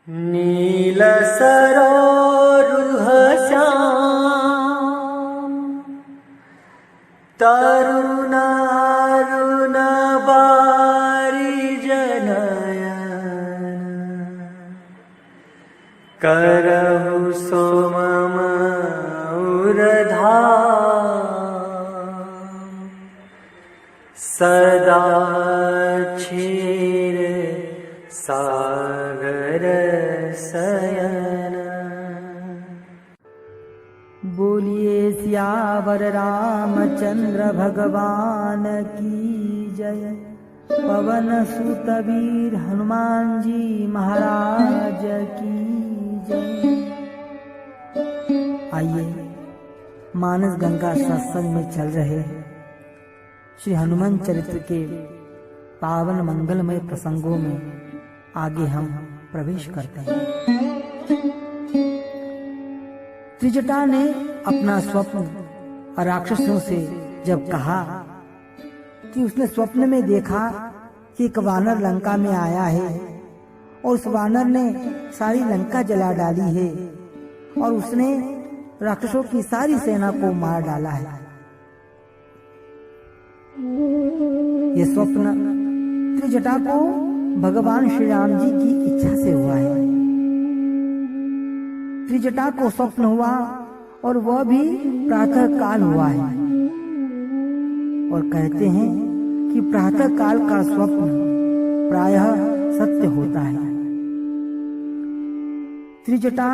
नील सरोरुह श्याम तरुणारुण बारिजनयन करहु सोमम उरधाम सदा क्षीर सागर शयन। बोलिए सियावर रामचंद्र भगवान की जय। पवन सुत वीर हनुमान जी महाराज की जय। आइए मानस गंगा सत्संग में चल रहे श्री हनुमान चरित्र के पावन मंगलमय प्रसंगों में आगे हम प्रवेश करते हैं। त्रिजटा ने अपना स्वप्न राक्षसों से जब कहा कि उसने स्वप्न में देखा कि एक वानर लंका में आया है और उस वानर ने सारी लंका जला डाली है और उसने राक्षसों की सारी सेना को मार डाला है। ये स्वप्न त्रिजटा को भगवान श्री राम जी की इच्छा से हुआ है। त्रिजटा को स्वप्न हुआ और वह भी प्रातः काल हुआ है और कहते हैं कि प्रातः काल का स्वप्न प्रायः सत्य होता है। त्रिजटा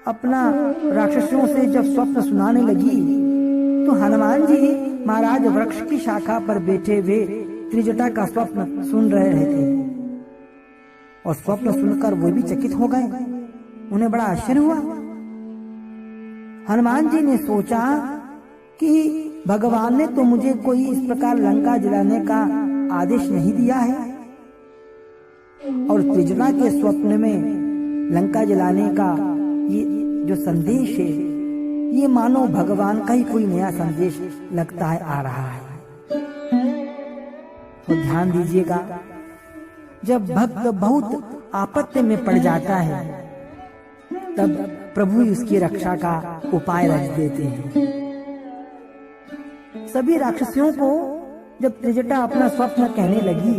अपना राक्षसों से जब स्वप्न सुनाने लगी तो हनुमान जी महाराज वृक्ष की शाखा पर बैठे हुए त्रिजटा का स्वप्न सुन रहे थे और स्वप्न सुनकर वो भी चकित हो गए। उन्हें बड़ा आश्चर्य हुआ। हनुमान जी ने सोचा कि भगवान ने तो मुझे कोई इस प्रकार लंका जलाने का आदेश नहीं दिया है और त्रिजटा के स्वप्न में लंका जलाने का ये जो संदेश है ये मानो भगवान का ही कोई नया संदेश लगता है आ रहा है। तो ध्यान दीजिएगा, जब भक्त बहुत आपत्ति में पड़ जाता है तब प्रभु उसकी रक्षा का उपाय रच देते हैं। सभी राक्षसियों को जब त्रिजटा अपना स्वप्न कहने लगी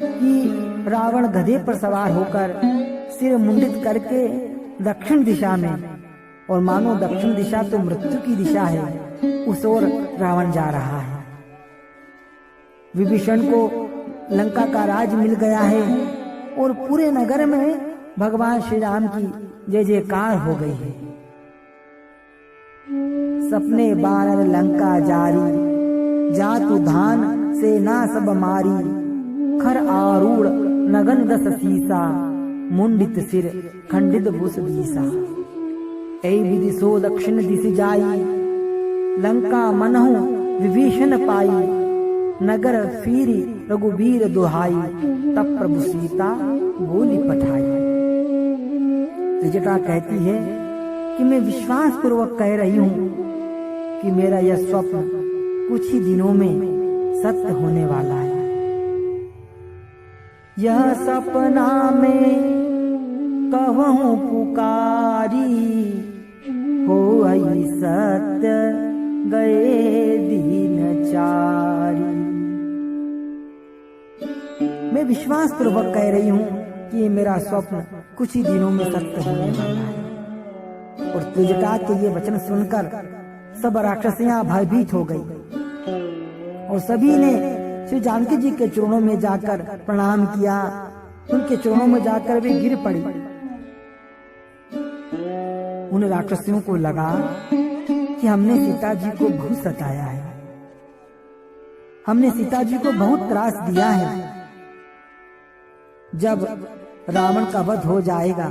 कि रावण गधे पर सवार होकर सिर मुंडित करके दक्षिण दिशा में, और मानो दक्षिण दिशा तो मृत्यु की दिशा है, उस ओर रावण जा रहा है। विभीषण को लंका का राज मिल गया है और पूरे नगर में भगवान श्री राम की जय जयकार हो गई है। सपने बानर लंका जारी, जातु धान से ना सब मारी, खर आरूढ़ नगन दस सीसा, मुंडित सिर खंडित भूस बीसा। ऐ विधि सो दक्षिण दिशि जाई, लंका मनहु विभीषण पाई, नगर फीरी रघुबीर दुहाई, तब प्रभु सीता बोली पठाई। त्रिजटा कहती है कि मैं विश्वास पूर्वक कह रही हूँ कि मेरा यह स्वप्न कुछ ही दिनों में सत्य होने वाला है। यह सपना में कहूँ पुकारी, हो आई सत्य गए दिन चारी। मैं विश्वास पूर्वक कह रही हूँ कि ये मेरा स्वप्न कुछ ही दिनों में सत्य होने वाला है। और त्रिजटा के ये वचन सुनकर सब राक्षसियां भयभीत हो गई और सभी ने श्री जानकी जी के चरणों में जाकर प्रणाम किया। उनके चरणों में जाकर वे गिर पड़ी। उन राक्षसियों को लगा कि हमने सीता जी को बहुत सताया है, हमने सीता जी को बहुत त्रास दिया है। जब रावण का वध हो जाएगा,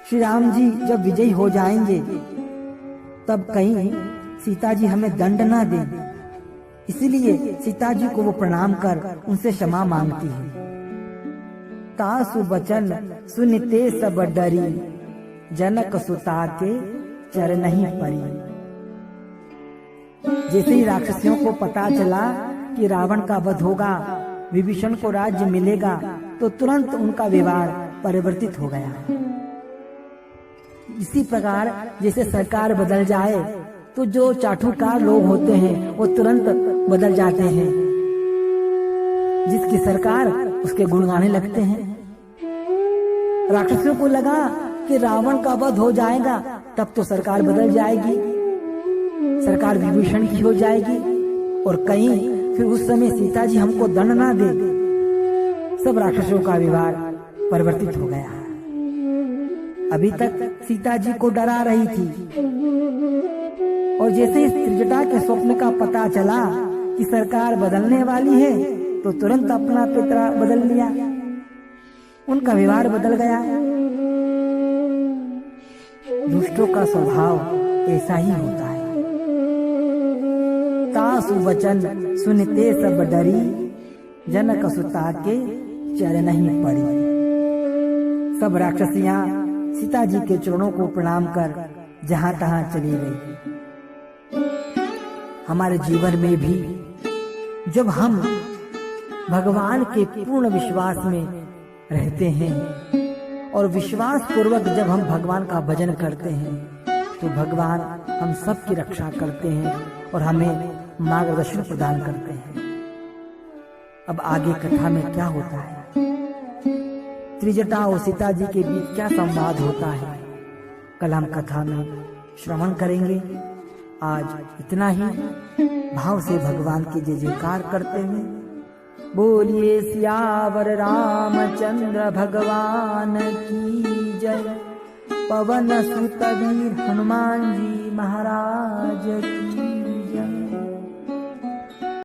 श्री राम जी जब विजयी हो जाएंगे, तब कहीं सीता जी हमें दंड ना दें, इसलिए सीता जी को वो प्रणाम कर उनसे क्षमा मांगती है। तासु बचन सुनते सब डरी, जनक सुता के चरण ही परी। जैसे ही राक्षसियों को पता चला कि रावण का वध होगा, विभीषण को राज्य मिलेगा, तो तुरंत उनका व्यवहार परिवर्तित हो गया। इसी प्रकार जैसे सरकार बदल जाए तो जो चाटुकार लोग होते हैं वो तुरंत बदल जाते हैं। जिसकी सरकार उसके गुण गाने लगते हैं। राक्षसों को लगा कि रावण का वध हो जाएगा तब तो सरकार बदल जाएगी, सरकार विभीषण की हो जाएगी और कहीं फिर उस समय सीता जी हमको दंड ना दे। सब राक्षसों का व्यवहार परिवर्तित हो गया। अभी तक सीता जी को डरा रही थी और जैसे इस त्रिजटा के स्वप्न का पता चला कि सरकार बदलने वाली है तो तुरंत अपना पितरा बदल लिया, उनका व्यवहार बदल गया। दुष्टों का स्वभाव ऐसा ही होता है। तासु वचन सुनते सब डरी, जनक सुता के चरण ही पड़ी। सब राक्षसियां सीता जी के चरणों को प्रणाम कर जहां तहां चली गई। हमारे जीवन में भी जब हम भगवान के पूर्ण विश्वास में रहते हैं और विश्वास पूर्वक जब हम भगवान का भजन करते हैं तो भगवान हम सबकी रक्षा करते हैं और हमें मार्गदर्शन प्रदान करते हैं। अब आगे कथा में क्या होता है, त्रिजटा और सीता जी के बीच क्या संवाद होता है, कल हम कथा में श्रवण करेंगे। आज इतना ही। भाव से भगवान की जय जयकार करते हुए बोलिए सियावर रामचंद्र भगवान की जय। पवन सुत वीर हनुमान जी महाराज की